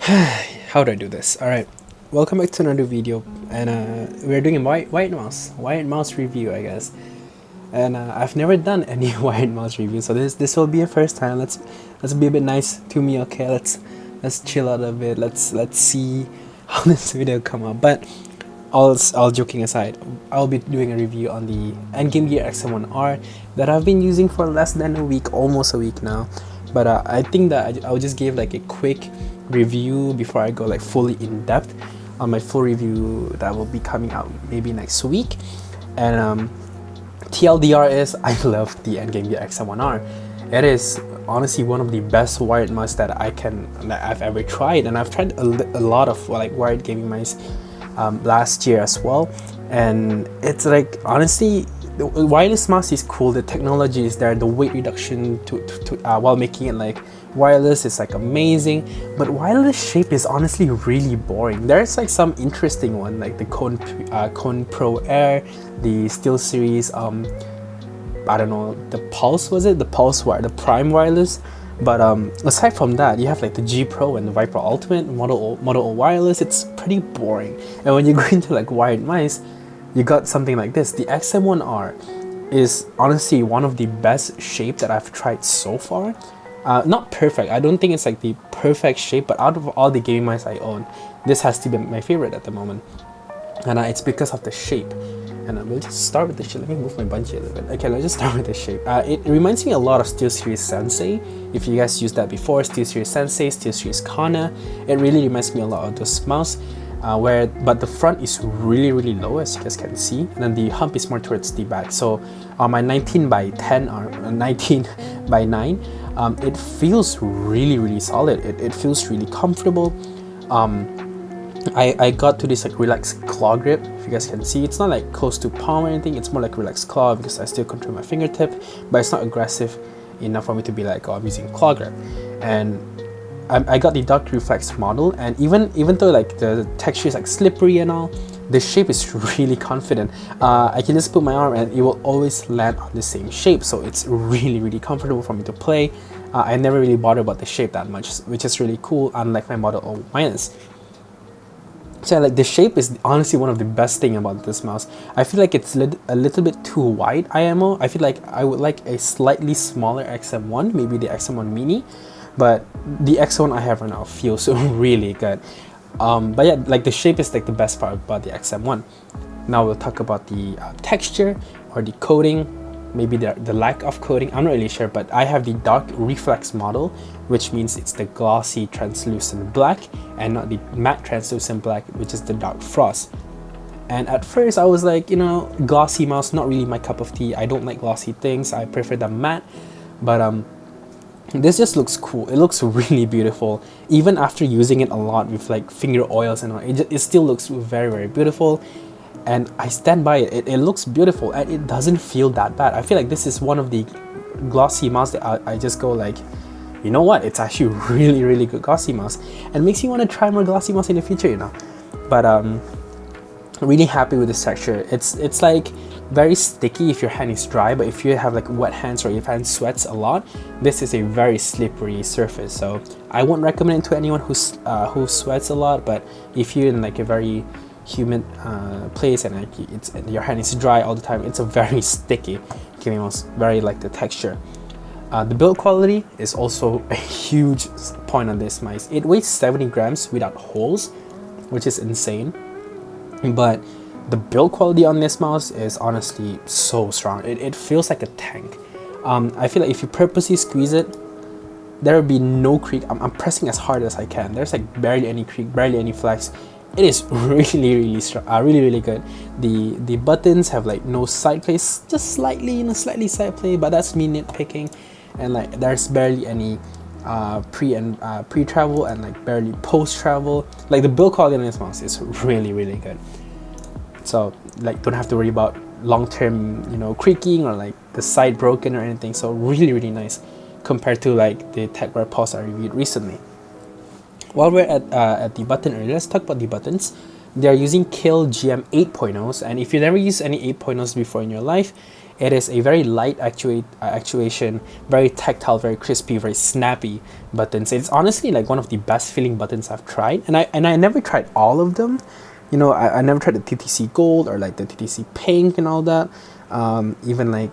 How do I do this? Alright, welcome back to another video, and we're doing a white mouse review, I guess. And I've never done any white mouse review, so this will be a first time. Let's be a bit nice to me, okay? Let's chill out a bit. Let's see how this video come out. But all joking aside, I'll be doing a review on the Endgame gear Xm1r that I've been using for less than a week, almost a week now. But I think that I'll just give like a quick review before I go like fully in depth on my full review that will be coming out maybe next week. And TLDR is I love the Endgame gear Xm1r. It is honestly one of the best wired mice that I've ever tried, and I've tried a lot of like wired gaming mice last year as well, and it's like honestly the wireless mouse is cool, the technology is there, the weight reduction while making it like wireless is like amazing, but wireless shape is honestly really boring. There's like some interesting one like the Cone Pro Air, the Steel Series, I don't know, the Pulse, was it? The Pulse Wire, the Prime Wireless. But aside from that, you have like the G Pro and the Viper Ultimate, Model O Wireless. It's pretty boring. And when you go into like wired mice, you got something like this. The Xm1r is honestly one of the best shape that I've tried so far. Not perfect. I don't think it's like the perfect shape, but out of all the gaming mice I own, this has to be my favorite at the moment. And it's because of the shape. And we'll just start with the shape. Let me move my bungee a little bit. Okay, let's just start with the shape. It reminds me a lot of Steel Series Sensei. If you guys used that before, Steel Series Sensei, Steel Series Kana, it really reminds me a lot of those mouse. But the front is really low, as you guys can see, and then the hump is more towards the back. So on my 19 by 10 or 19 by 9, it feels really solid. It feels really comfortable. I got to this like relaxed claw grip. If you guys can see, it's not like close to palm or anything, it's more like relaxed claw because I still control my fingertip, but it's not aggressive enough for me to be like, oh, I'm using claw grip. And I got the Dark Reflex model, and even though like the texture is like slippery and all, the shape is really confident. I can just put my arm and it will always land on the same shape, so it's really comfortable for me to play. I never really bother about the shape that much, which is really cool, unlike my Model O minus. So like the shape is honestly one of the best thing about this mouse. I feel like it's a little bit too wide IMO. I feel like I would like a slightly smaller Xm1, maybe the Xm1 Mini, but the X1 I have right now feels really good. But yeah, like the shape is like the best part about the Xm1. Now we'll talk about the texture or the coating, maybe the lack of coating, I'm not really sure, but I have the Dark Reflex model, which means it's the glossy translucent black and not the matte translucent black, which is the Dark Frost. And at first I was like, you know, glossy mouse, not really my cup of tea. I don't like glossy things, I prefer the matte. But this just looks cool. It looks really beautiful. Even after using it a lot with like finger oils and all, it still looks very beautiful. And I stand by it. It looks beautiful and it doesn't feel that bad. I feel like this is one of the glossy mouse that I just go like, you know what, it's actually really good glossy mouse, and makes me want to try more glossy mouse in the future, you know. But really happy with this texture. It's like very sticky if your hand is dry, but if you have like wet hands or your hand sweats a lot, this is a very slippery surface. So I won't recommend it to anyone who sweats a lot, but if you're in like a very humid place and like your hand is dry all the time, it's a very sticky gaming mouse. Very like the texture. The build quality is also a huge point on this mice. It weighs 70 grams without holes, which is insane. But the build quality on this mouse is honestly so strong. It feels like a tank. I feel like if you purposely squeeze it, there will be no creak. I'm pressing as hard as I can. There's like barely any creak, barely any flex. It is really strong, really good. The buttons have like no side plays, just slightly side play, but that's me nitpicking. And like there's barely any pre-travel and like barely post-travel. Like the build quality on this mouse is really good. So like don't have to worry about long-term, you know, creaking or like the side broken or anything. So really nice compared to like the TechWare Pulse I reviewed recently. While we're at the button area, let's talk about the buttons. They are using Kill GM 8.0s, and if you never used any 8.0s before in your life, It is a very light actuation, very tactile, very crispy, very snappy buttons. It's honestly like one of the best feeling buttons I've tried, and I never tried all of them. You know, I never tried the TTC Gold or like the TTC Pink and all that. Even like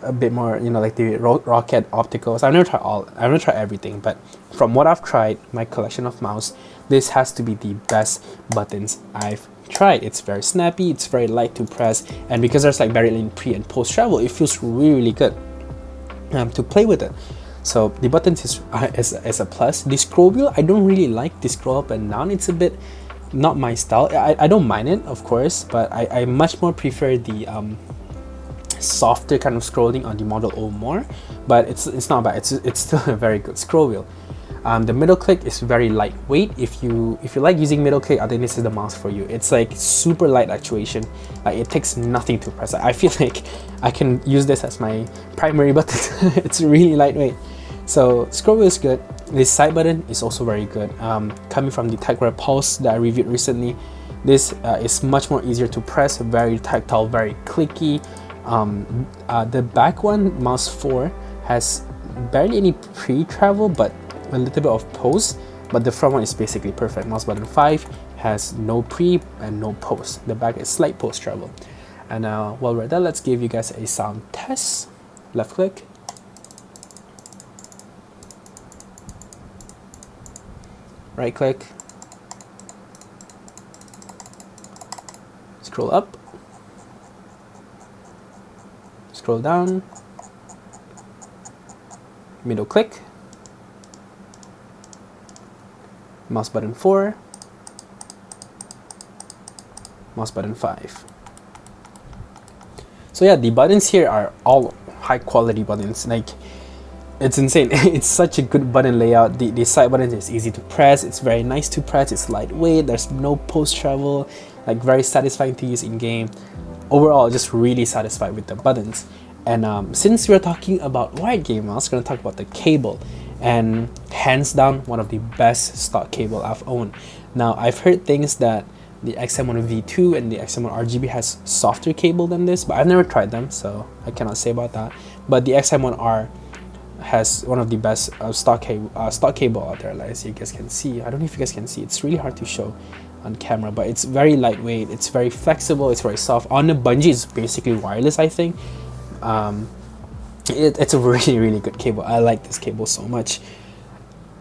a bit more, you know, like the Rocket Opticals. I've never tried everything, but from what I've tried, my collection of mouse, this has to be the best buttons I've tried. It's very snappy, it's very light to press, and because there's like barely any pre and post travel, it feels really, really good to play with it. So the buttons is a plus. The scroll wheel, I don't really like the scroll up and down. It's a bit not my style. I don't mind it, of course, but I much more prefer the softer kind of scrolling on the Model O more, but it's not bad. It's still a very good scroll wheel. The middle click is very lightweight. If you like using middle click, I think this is the mouse for you. It's like super light actuation. It takes nothing to press. I feel like I can use this as my primary button. It's really lightweight. So scroll wheel is good. This side button is also very good. Coming from the TechWare Pulse that I reviewed recently, this is much more easier to press, very tactile, very clicky. The back one, Mouse 4, has barely any pre-travel, but a little bit of post, but the front one is basically perfect. Mouse button 5 has no pre and no post. The back is slight post travel. And while we're there, let's give you guys a sound test. Left click, right click, scroll up, scroll down, middle click, mouse button 4, mouse button 5. So yeah, the buttons here are all high quality buttons. Like, it's insane. It's such a good button layout. The side button is easy to press. It's very nice to press. It's lightweight. There's no post travel. Like, very satisfying to use in game. Overall, just really satisfied with the buttons. And since we're talking about wired game mouse, we're gonna talk about the cable. And hands down, one of the best stock cable I've owned. Now, I've heard things that the Xm1r V2 and the Xm1r RGB has softer cable than this, but I've never tried them, so I cannot say about that. But the Xm1r has one of the best stock cable out there, like, as you guys can see. I don't know if you guys can see. It's really hard to show on camera, but it's very lightweight. It's very flexible. It's very soft. On the bungee, it's basically wireless, I think. It's a really, really good cable. I like this cable so much.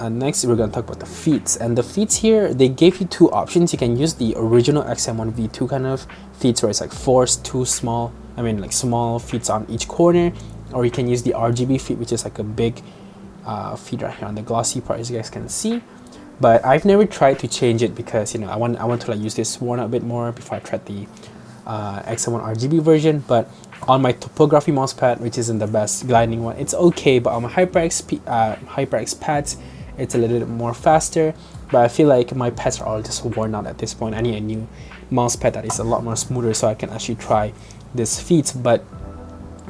Next, we're going to talk about the feet. And the feet here, they gave you two options. You can use the original Xm1 V2 kind of feet, where it's like forced, two small, like small feet on each corner, or you can use the RGB feet, which is like a big feet right here on the glossy part, as you guys can see. But I've never tried to change it because, I want to like use this worn out a bit more before I tried the Xm1 RGB version. But on my topography mousepad, which isn't the best gliding one, it's okay. But on my HyperX pads, it's a little bit more faster. But I feel like my pads are all just worn out at this point. I need a new mousepad that is a lot more smoother so I can actually try this feet. But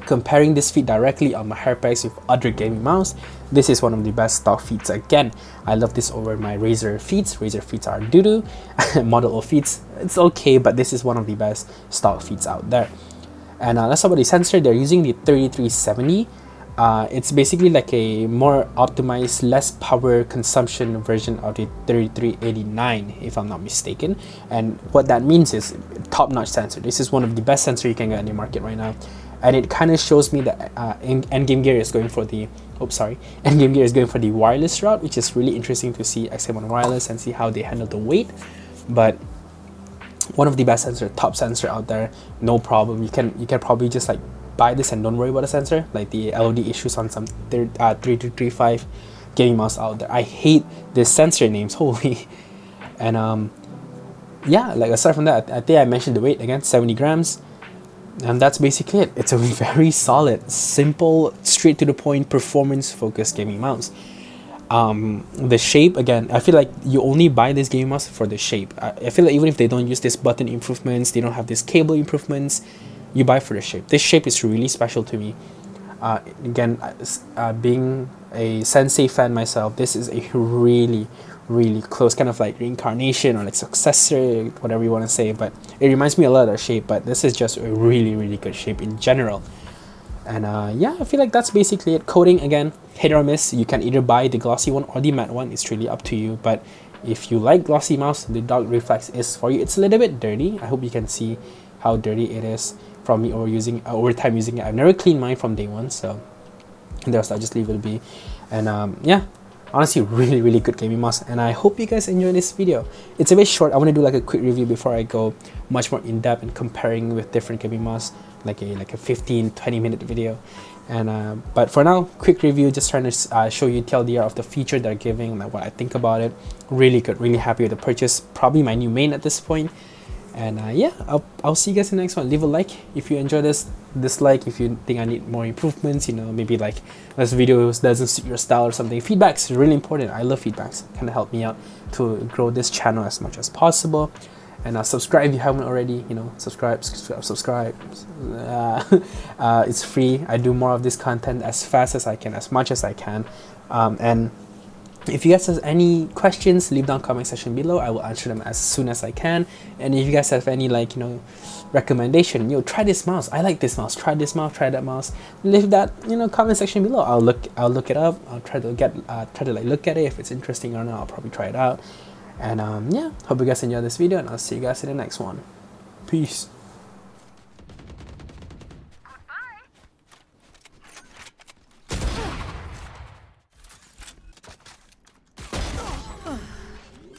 comparing this feet directly on my HyperX with other gaming mouse, this is one of the best stock feet. Again, I love this over my Razer feet. Razer feet are doo-doo. Model O feet, it's okay, but this is one of the best stock feet out there. And let's talk about the sensor. They're using the 3370. It's basically like a more optimized, less power consumption version of the 3389, if I'm not mistaken. And what that means is top-notch sensor. This is one of the best sensors you can get in the market right now. And it kind of shows me that Endgame Gear is going for the Endgame Gear is going for the wireless route, which is really interesting to see Xm1 wireless and see how they handle the weight. But one of the best sensor, top sensor out there, no problem. You can probably just like buy this and don't worry about the sensor, like the LOD issues on some 3235 gaming mouse out there. I hate the sensor names, holy. And yeah, like aside from that, I think I mentioned the weight again, 70 grams. And that's basically it. It's a very solid, simple, straight to the point, performance focused gaming mouse. The shape, again, I feel like you only buy this gaming mouse for the shape. I feel like even if they don't use this button improvements, they don't have this cable improvements, you buy for the shape. This shape is really special to me. Again, being a Sensei fan myself, this is a really, really close kind of like reincarnation or like successor, whatever you want to say. But it reminds me a lot of that shape, but this is just a really, really good shape in general. And yeah, I feel like that's basically it. Coding, again, hit or miss. You can either buy the glossy one or the matte one. It's really up to you. But if you like glossy mouse, the dark reflex is for you. It's a little bit dirty. I hope you can see how dirty it is from me over time using it. I've never cleaned mine from day one, so there's that. Just leave it be. And yeah, honestly, really good gaming mouse. And I hope you guys enjoy this video. It's a bit short. I want to do like a quick review before I go much more in depth and comparing with different gaming mouse, like a 15-20 minute video. And but for now, quick review, just trying to show you TLDR of the feature they're giving, like what I think about it. Really good, really happy with the purchase. Probably my new main at this point. And yeah, I'll see you guys in the next one. Leave a like if you enjoy this, dislike if you think I need more improvements, you know, maybe like this video doesn't suit your style or something. Feedback's really important. I love feedbacks. Kind of help me out to grow this channel as much as possible. And subscribe if you haven't already, you know, subscribe. It's free. I do more of this content as fast as I can, as much as I can. And if you guys have any questions, leave down comment section below. I will answer them as soon as I can. And if you guys have any, like, you know, recommendation, you know, try this mouse, I like this mouse, try this mouse, try that mouse, leave that, you know, comment section below. I'll look it up. I'll try to like look at it. If it's interesting or not, I'll probably try it out. And yeah, hope you guys enjoyed this video, and I'll see you guys in the next one. Peace.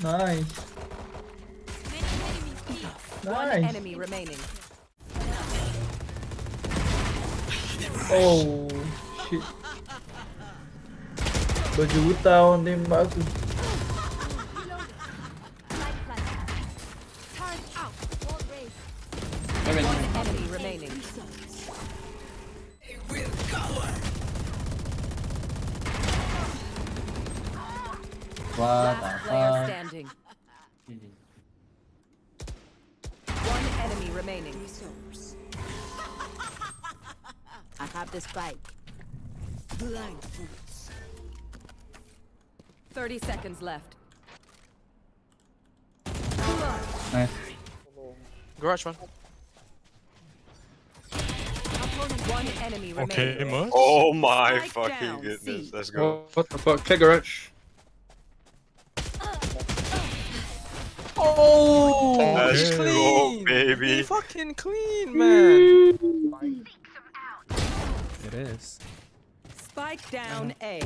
Nice. One Nice. enemy remaining. Oh shit. Baju tahun tembak aku. One enemy remaining. Last player standing. One enemy remaining. I have the spike. Blind fools. 30 seconds left. Nice. Garage one. One enemy remaining. Okay, Mus. Oh my Strike fucking down, goodness. C. Let's go. What the fuck? Check garage. Oh, Let's Okay. go, baby. He fucking clean, man. It is. Spike down A.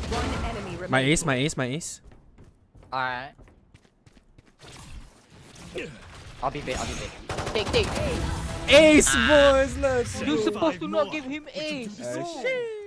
One enemy remaining. My ace. Alright. I'll be big. Big. Ace, boys, let's You're supposed to not give him ace. Shit.